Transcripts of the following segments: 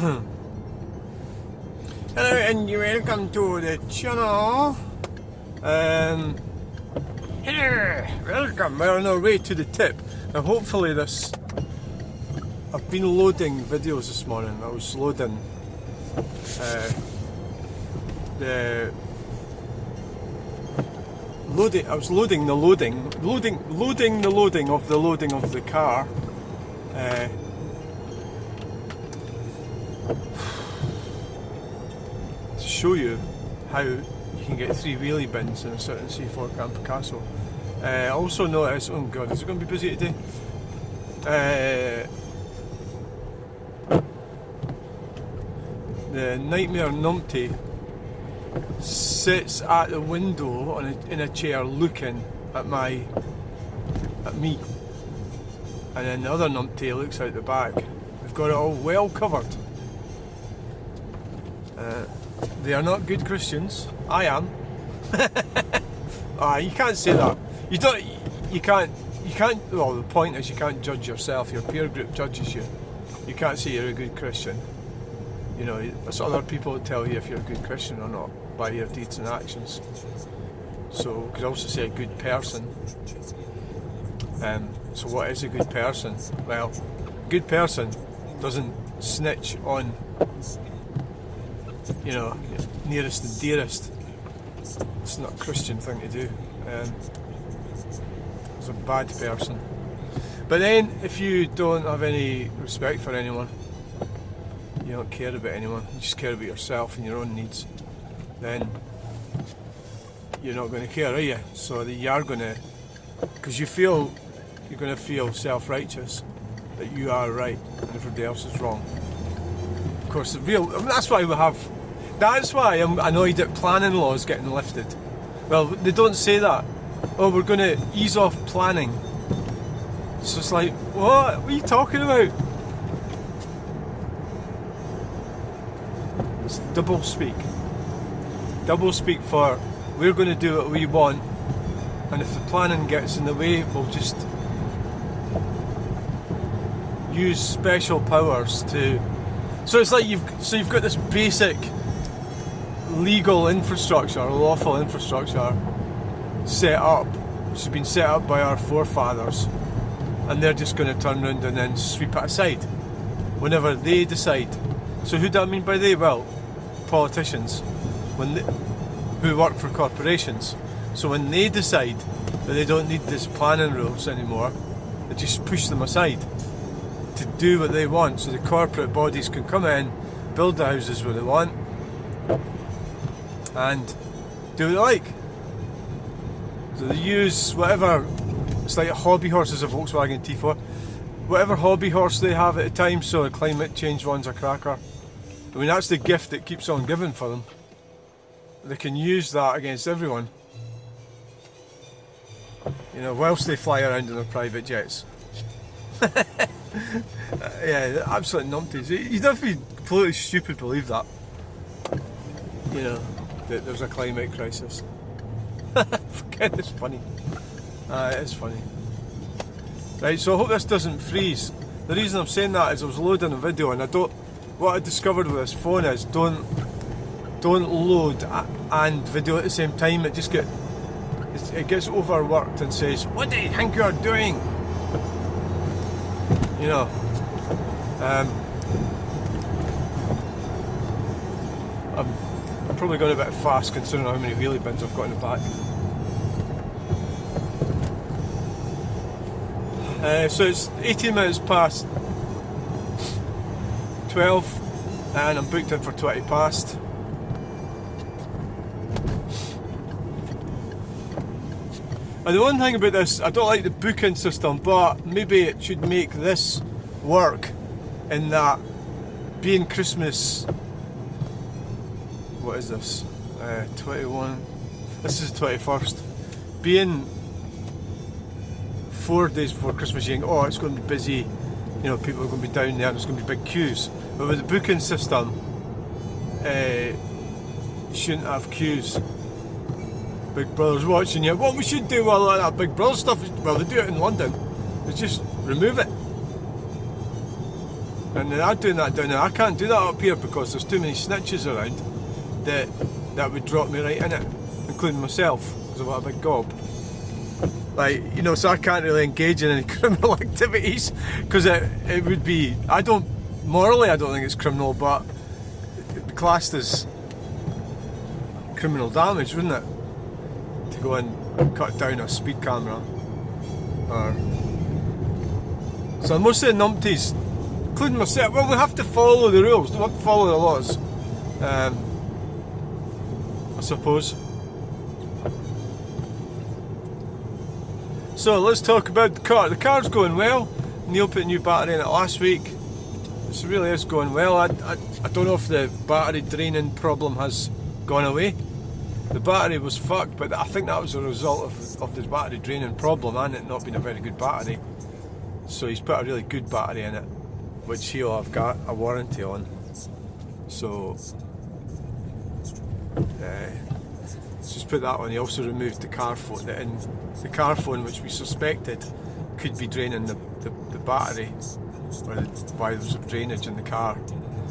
Hello and welcome to the channel. Here, welcome. We're on our way to the tip. Now hopefully this... I've been loading videos this morning. I was loading I was loading the loading of the car. To show you how you can get 3 wheelie bins in a certain C4 Grand Picasso. I also noticed, oh god, is it going to be busy today? The Nightmare Numpty sits at the window in a chair looking at me, and then the other numpty looks out the back. We've got it all well covered. They are not good Christians. I am. You can't say that. You can't. Well, the point is you can't judge yourself. Your peer group judges you. You can't say you're a good Christian. You know, it's other people that tell you if you're a good Christian or not by your deeds and actions. So, you could also say a good person. So what is a good person? Well, a good person doesn't snitch on, you know, nearest and dearest. It's not a Christian thing to do. It's a bad person. But then, if you don't have any respect for anyone, you don't care about anyone, you just care about yourself and your own needs, then you're not going to care, are you? So that you are going to, because you're going to feel self-righteous that you are right and everybody else is wrong. Of course, that's why I'm annoyed at planning laws getting lifted. Well, they don't say that. Oh, we're going to ease off planning. So it's like, what are you talking about? It's double speak. Double speak for, we're going to do what we want, and if the planning gets in the way, we'll just use special powers to... So it's like you've got this basic legal infrastructure, lawful infrastructure set up, which has been set up by our forefathers, and they're just going to turn around and then sweep it aside whenever they decide. So who do I mean by they? Well, politicians, who work for corporations. So when they decide that they don't need these planning rules anymore, they just push them aside to do what they want. So the corporate bodies can come in, build the houses where they want, and do what they like. So they use whatever, it's like hobby horses, a Volkswagen T4, whatever hobby horse they have at the time. So the climate change one's a cracker. I mean, that's the gift that keeps on giving for them. They can use that against everyone. You know, whilst they fly around in their private jets. Yeah, absolute numpties. You'd have to be completely stupid to believe that. You know, that there's a climate crisis. Forget it's funny. It is funny. Right, so I hope this doesn't freeze. The reason I'm saying that is I was loading a video and what I discovered with this phone is don't load and video at the same time. It gets overworked and says, what do you think you're doing? You know. I'm probably going a bit fast considering how many wheelie bins I've got in the back. So it's 18 minutes past 12 and I'm booked in for 20 past. And the one thing about this, I don't like the booking system, but maybe it should make this work in that being Christmas... What is this? 21. This is the 21st. Being 4 days before Christmas, you think, oh, it's going to be busy. You know, people are going to be down there and there's going to be big queues. But with the booking system, you shouldn't have queues. Big Brother's watching you. What we should do with all that Big Brother stuff, well, they do it in London, is just remove it. And they're not doing that down there. I can't do that up here because there's too many snitches around that would drop me right in it, including myself, because I've got a big gob. Like, you know, so I can't really engage in any criminal activities because it would be, morally I don't think it's criminal, but it'd be classed as criminal damage, wouldn't it? To go and cut down a speed camera. So most of the numpties, including myself, well, we have to follow the rules, we have to follow the laws, I suppose. So let's talk about the car. The car's going well. Neil put a new battery in it last week. This really is going well. I don't know if the battery draining problem has gone away. The battery was fucked, but I think that was a result of this battery draining problem and it not being a very good battery. So he's put a really good battery in it, which he'll have got a warranty on. So just put that on. He also removed the car phone, and the car phone, which we suspected could be draining the battery, or why there was a drainage in the car.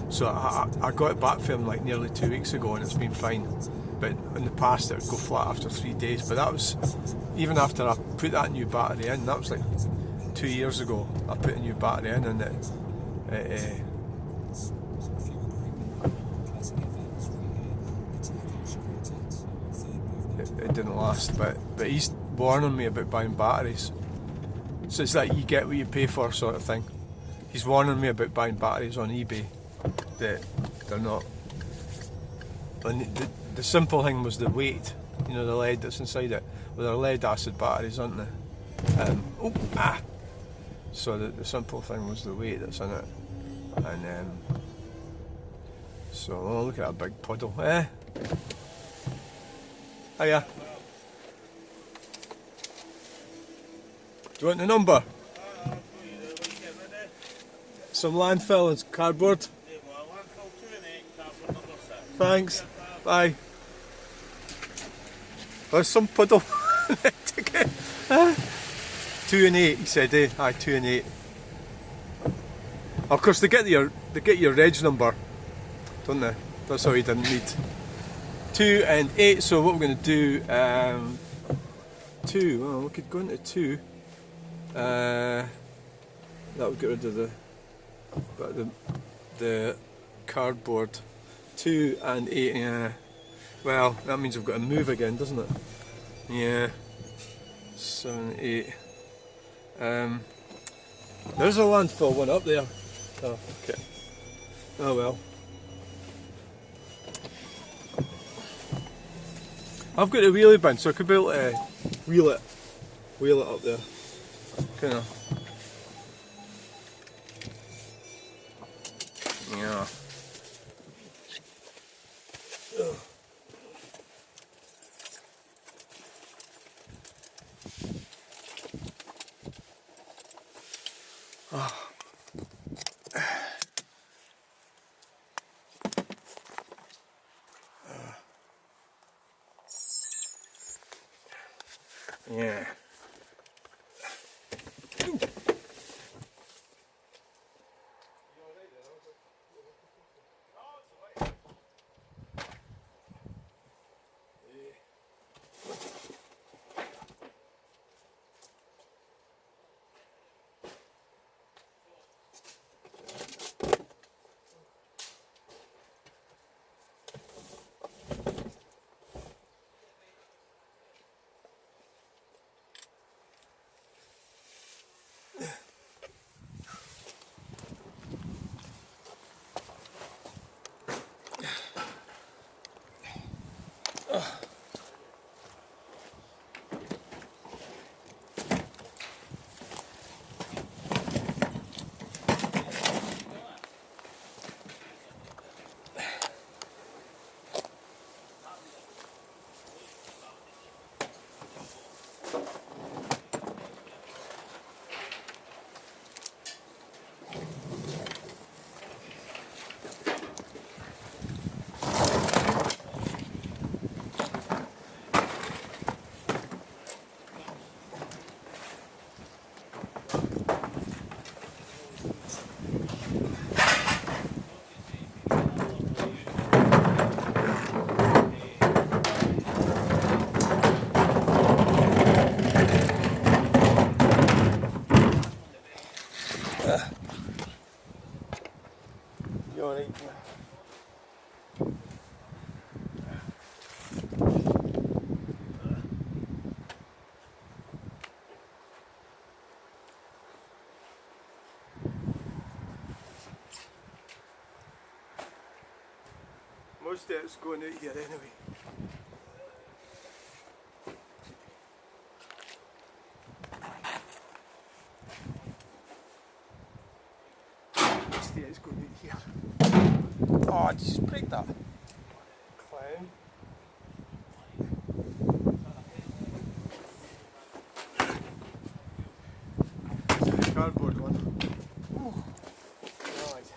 So I got it back for him like nearly 2 weeks ago, and it's been fine. But in the past it would go flat after 3 days. But that was even after I put that new battery in. That was like 2 years ago. I put a new battery in, and it didn't last. But he's warning me about buying batteries. So it's like you get what you pay for sort of thing. He's warning me about buying batteries on eBay that they're not. And the simple thing was the weight, you know, the lead that's inside it. Well, they're lead acid batteries, aren't they? So the simple thing was the weight that's in it. And so, oh, look at that big puddle. Hiya. Do you want the number? Some landfill and cardboard. Thanks. Bye. There's some puddle. 2 and 8, he said. Aye, 2 and 8. Of course, they get your reg number, don't they? That's all you didn't need. 2 and 8. So what we're going to do? 2. Well, we could go into 2. That would get rid of the cardboard. 2 and 8. Yeah. Well, that means we've got to move again, doesn't it? Yeah. 7, 8. There's a landfill one up there. Oh, okay. Oh well. I've got a wheelie bin, so I could be able to wheel it up there. Kind of. Yeah. Yeah. alright. Most of it's going out here anyway. Most of it's going out here. Oh, just break that. Clown. Cardboard one. Ooh. Right.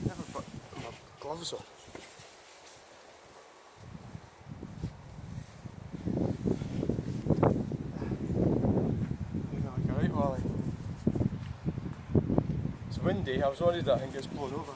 Never put my gloves on. Wally. It's windy, I was worried that thing gets blown over.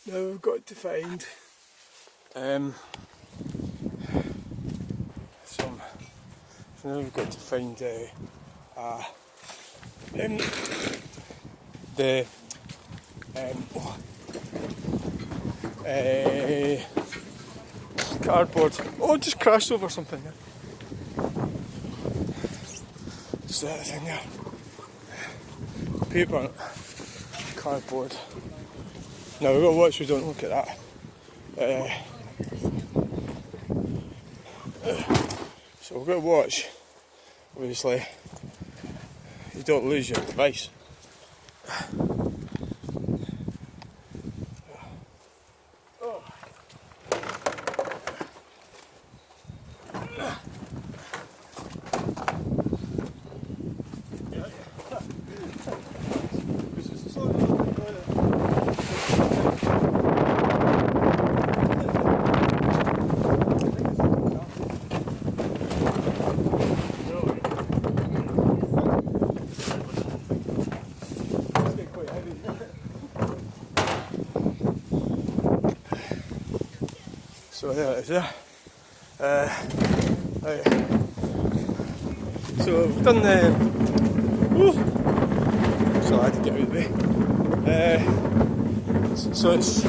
Now we've got to find some. So now we've got to find the cardboard. Oh, it just crashed over something there. Just that thing there. Paper, cardboard. Now we've got to watch we don't look at that. So we've got to watch, obviously, you don't lose your device. So there it is there. Right. So we've done the... So I had to get out of the way. So it's...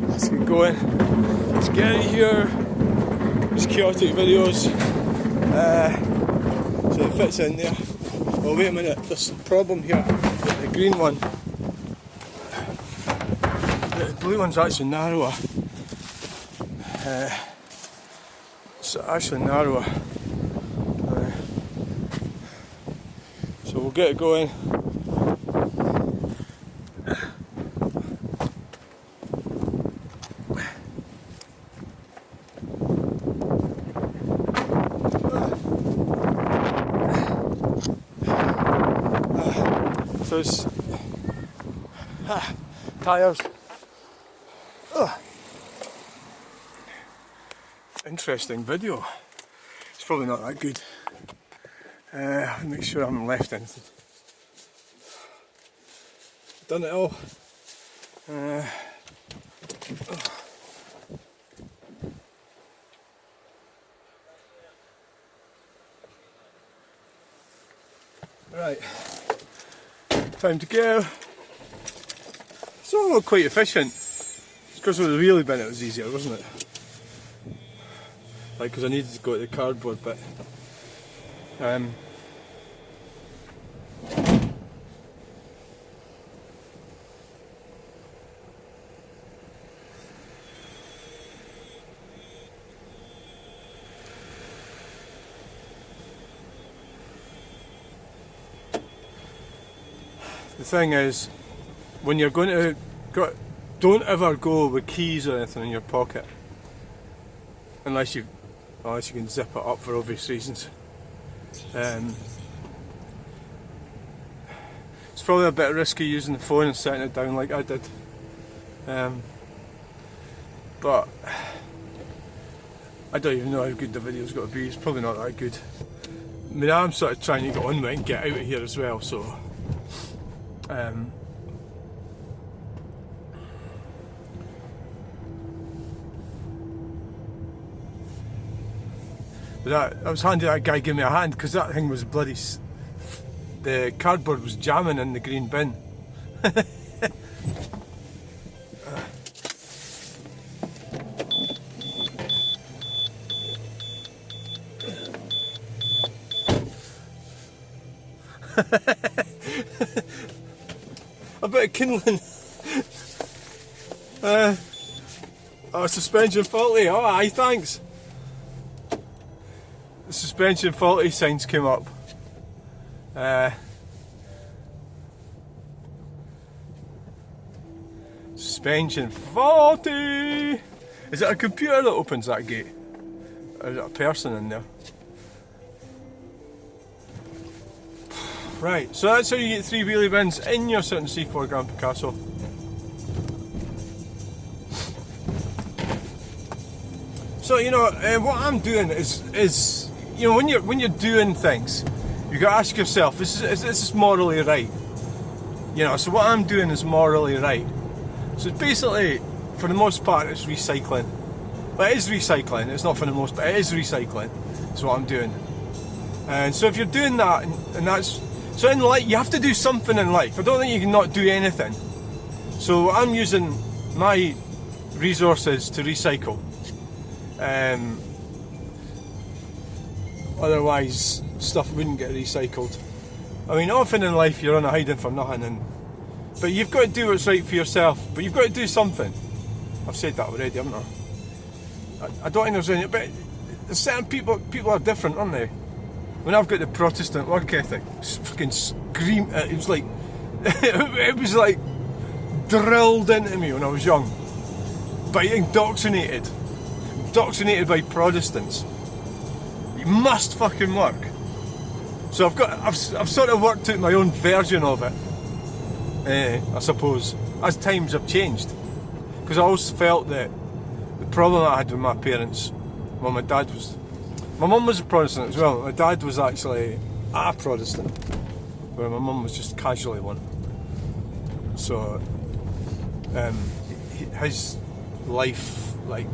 let's get going. Let's get out of here. It's chaotic videos, so it fits in there. Oh wait a minute, there's a problem here. The green one, the blue one's actually narrower. It's actually narrower. So we'll get it going. So it's tyres. Interesting video. It's probably not that good. I'll make sure I haven't left anything. Done it all. Right. Time to go. It's all quite efficient. It's because with the wheelie bin it was easier, wasn't it? Like, because I needed to go to the cardboard bit. The thing is, when you're going to go, don't ever go with keys or anything in your pocket, unless you can zip it up for obvious reasons. It's probably a bit risky using the phone and setting it down like I did, but I don't even know how good the video's got to be. It's probably not that good. I mean, I'm sort of trying to get on with it and get out of here as well, so but I was handy that guy gave me a hand, because that thing was bloody... the cardboard was jamming in the green bin. A bit of kindling. Oh, suspension faulty. Oh, aye, thanks. The suspension faulty signs came up. Suspension faulty. Is it a computer that opens that gate? Or is it a person in there? Right, so that's how you get 3 wheelie bins in your certain C4 Grand Picasso. So what I'm doing is when you're doing things, you got to ask yourself, is this morally right? So what I'm doing is morally right. So it's basically, for the most part, it's recycling. Well, it is recycling. It's not for the most, but it is recycling. That's what I'm doing. And so if you're doing that, and that's so in life, you have to do something in life. I don't think you can not do anything. So I'm using my resources to recycle. Otherwise, stuff wouldn't get recycled. I mean, often in life you're on a hiding for nothing, but you've got to do what's right for yourself. But you've got to do something. I've said that already, haven't I? I don't think there's any, but certain people are different, aren't they? When I've got the Protestant work ethic, fucking scream. It was like it was like drilled into me when I was young. But indoctrinated by Protestants. You must fucking work. So I've sort of worked out my own version of it. I suppose as times have changed, because I always felt that the problem I had with my parents, well, my mum was a Protestant as well. My dad was actually a Protestant, where my mum was just casually one. So his life, like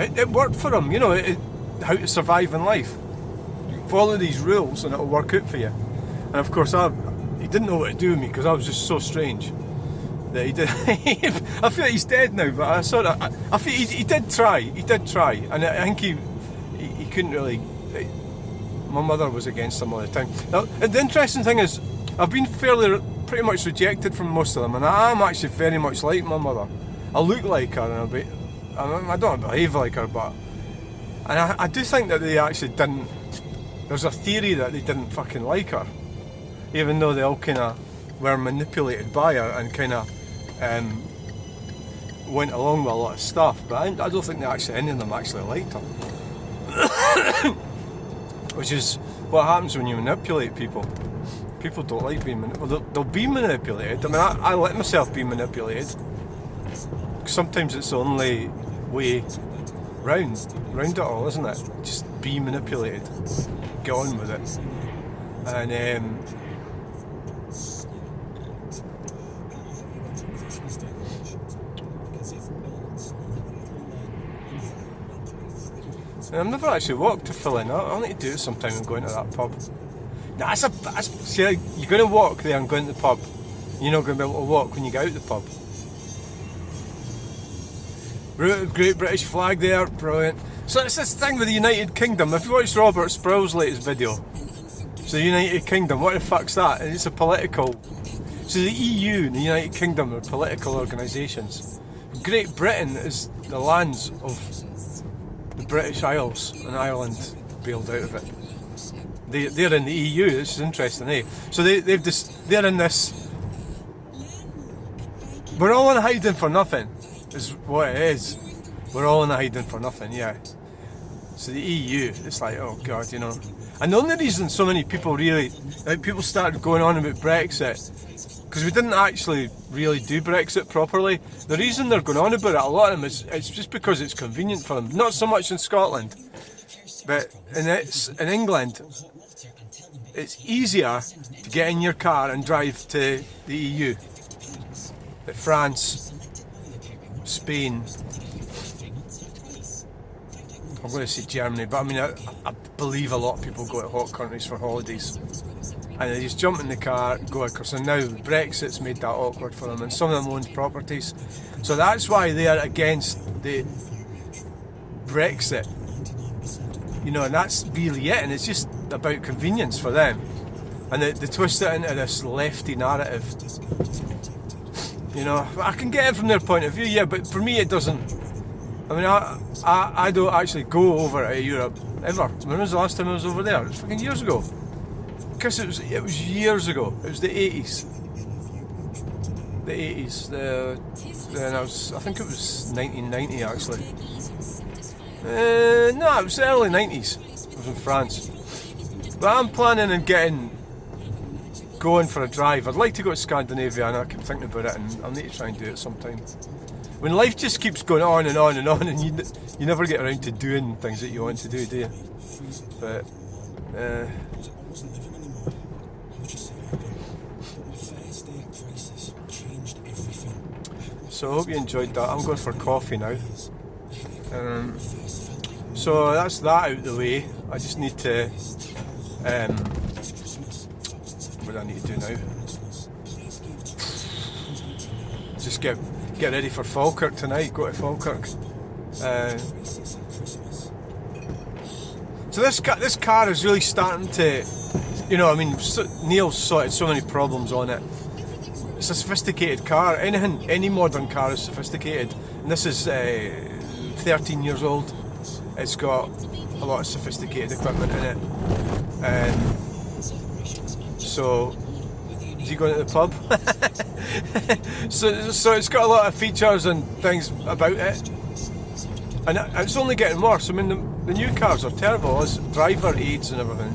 it worked for him, how to survive in life. You follow these rules and it'll work out for you. And of course he didn't know what to do with me, because I was just so strange. that he did. I feel like he's dead now, but I feel he did try. He did try, and I think he couldn't really. My mother was against him all the time. Now, and the interesting thing is, I've been pretty much rejected from most of them, and I am actually very much like my mother. I look like her, and I don't behave like her, but I do think that they actually didn't. There's a theory that they didn't fucking like her, even though they all kind of were manipulated by her and kind of went along with a lot of stuff. But I don't think any of them actually liked her. Which is what happens when you manipulate people. People don't like being manipulated. They'll be manipulated. I mean, I let myself be manipulated. Sometimes it's the only way round it all, isn't it? Just be manipulated. Get on with it. And I've never actually walked to Stirling. I'll need to do it sometime and go into that pub. Nah, see, you're going to walk there and go into the pub. You're not going to be able to walk when you get out the pub. Great British flag there, brilliant. So it's this thing with the United Kingdom. If you watched Robert Sproul's latest video, so the United Kingdom, what the fuck's that? It's a political. So the EU and the United Kingdom are political organisations. Great Britain is the lands of the British Isles, and Ireland bailed out of it. They're in the EU. This is interesting, eh? So they're in this. We're all in hiding for nothing, is what it is. We're all in hiding for nothing, yeah. So the EU, it's like, oh God, you know. And the only reason so many people people started going on about Brexit, because we didn't actually really do Brexit properly. The reason they're going on about it, a lot of them, it's just because it's convenient for them. Not so much in Scotland, but in England, it's easier to get in your car and drive to the EU. But France, Spain, I'm going to say Germany, but I mean, I believe a lot of people go to hot countries for holidays. And they just jump in the car, go across. And now Brexit's made that awkward for them, and some of them own properties. So that's why they are against the Brexit. You know, and that's really it, and it's just about convenience for them. And they twist it into this lefty narrative. You know, I can get it from their point of view, yeah, but for me it doesn't. I mean, I don't actually go over to Europe ever. When was the last time I was over there? It was fucking years ago. Because it was years ago. It was the 80s. The 80s. I think it was 1990 actually. No, it was the early 90s. I was in France. But I'm planning on going for a drive. I'd like to go to Scandinavia, and I keep thinking about it, and I'll need to try and do it sometime. When life just keeps going on and on and on, and you never get around to doing things that you want to do you? But so I hope you enjoyed that. I'm going for coffee now. So that's that out of the way. I just need to. What do I need to do now? Just get ready for Falkirk tonight. Go to Falkirk. So this car is really starting to, you know, I mean, Neil's sorted so many problems on it. It's a sophisticated car. Any modern car is sophisticated, and this is 13 years old. It's got a lot of sophisticated equipment in it. So, is he going to the pub? so it's got a lot of features and things about it, and it's only getting worse. I mean, the new cars are terrible. There's driver aids and everything.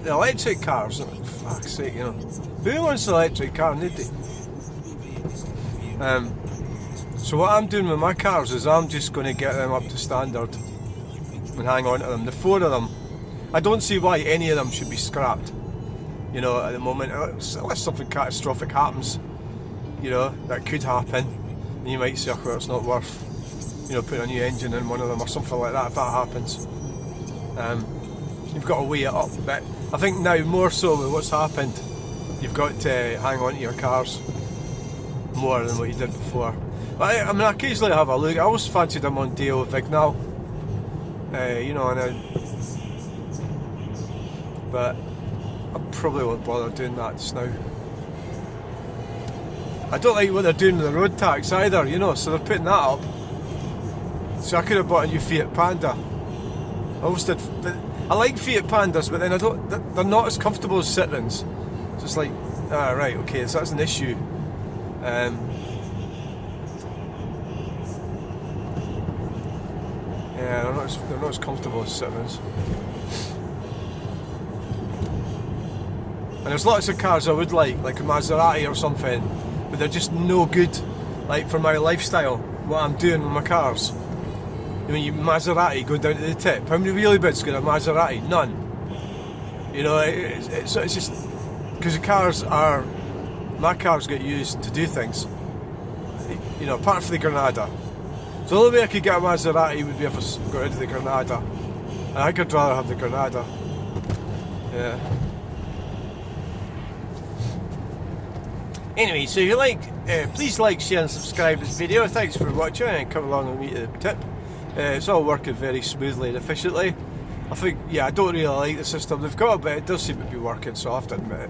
The electric cars, for fuck's sake, you know. Who wants an electric car? Nobody. So what I'm doing with my cars is I'm just going to get them up to standard and hang on to them. The four of them, I don't see why any of them should be scrapped. You know, at the moment, unless something catastrophic happens, you know, that could happen, and you might say, oh, well, it's not worth, you know, putting a new engine in one of them or something like that if that happens. You've got to weigh it up, but I think now more so with what's happened, you've got to hang on to your cars. more than what you did before. But I mean, I occasionally have a look. I always fancied a Mondeo Vignale, you know, but I probably won't bother doing that just now. I don't like what they're doing with the road tax either, you know, so they're putting that up. So I could have bought a new Fiat Panda. I always did. I like Fiat Pandas, but then they're not as comfortable as Citroens. So it's like, right, okay, so that's an issue. Yeah, they're not as comfortable as Citroens. And there's lots of cars I would like a Maserati or something, but they're just no good, like for my lifestyle, what I'm doing with my cars. I mean, Maserati going down to the tip. How many wheelie bits got a Maserati? None. You know, it's just because my cars get used to do things. You know, apart from the Granada. So the only way I could get a Maserati would be if I got rid of the Granada. And I could rather have the Granada. Yeah. Anyway, so if you like, please like, share and subscribe this video. Thanks for watching and come along with me to the tip. It's all working very smoothly and efficiently. I think, yeah, I don't really like the system they've got, but it does seem to be working, so I have to admit it.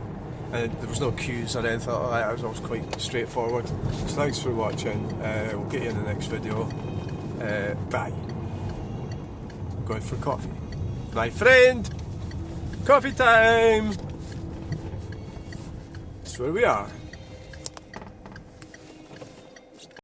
And there was no queues or anything like that, it was always quite straightforward. So thanks for watching, we'll get you in the next video. Bye. I'm going for coffee. My friend! Coffee time! That's where we are.